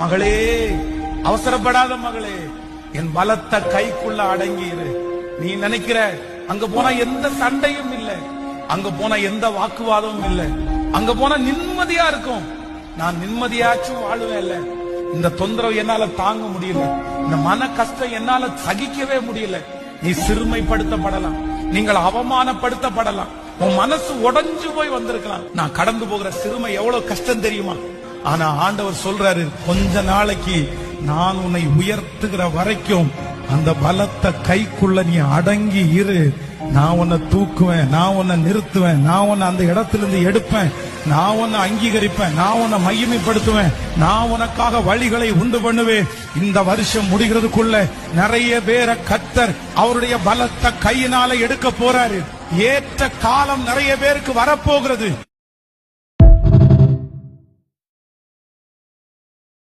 மகளே, அவசரப்படாத மகளே, என் பலத்த கைக்குள்ள அடங்கியிரு. நீ நினைக்கிற அங்க போனா எந்த சண்டையும் இல்ல, அங்க போனா எந்த வாக்குவாதமும் இல்ல, அங்க போனா நிம்மதியா இருக்கும். நான் நிம்மதியாச்சும் வாழுவேன் இல்ல. இந்த தொந்தரவு என்னால தாங்க முடியல, இந்த மன கஷ்டம் என்னால சகிக்கவே முடியல. நீ சிறுமைப்படுத்தப்படலாம், நீங்கள் அவமானப்படுத்தப்படலாம், உன் மனசு உடைஞ்சு போய் வந்திருக்கலாம். நான் கடந்து போகிற சிறுமை எவ்வளவு கஷ்டம் தெரியுமா? ஆனா ஆண்டவர் சொல்றாரு, கொஞ்ச நாளைக்கு நான் உன்னை உயர்த்துகிற வரைக்கும் அந்த பலத்த கைக்குள்ள நீ அடங்கி இரு. நான் உன்னை தூக்குவேன், நான் உன்னை நிறுத்துவேன், நான் உன்னை அந்த இடத்திலிருந்து எடுப்பேன், நான் உன்னை அங்கீகரிப்பேன், நான் உன்னை மகிமைப்படுத்துவேன், நான் உனக்காக வழிகளை உண்டு பண்ணுவேன். இந்த வருஷம் முடிகிறதுக்குள்ள நிறைய பேரை கர்த்தர் அவருடைய பலத்த கையினால எடுக்க போறாரு. ஏற்ற காலம் நிறைய பேருக்கு வரப்போகிறது.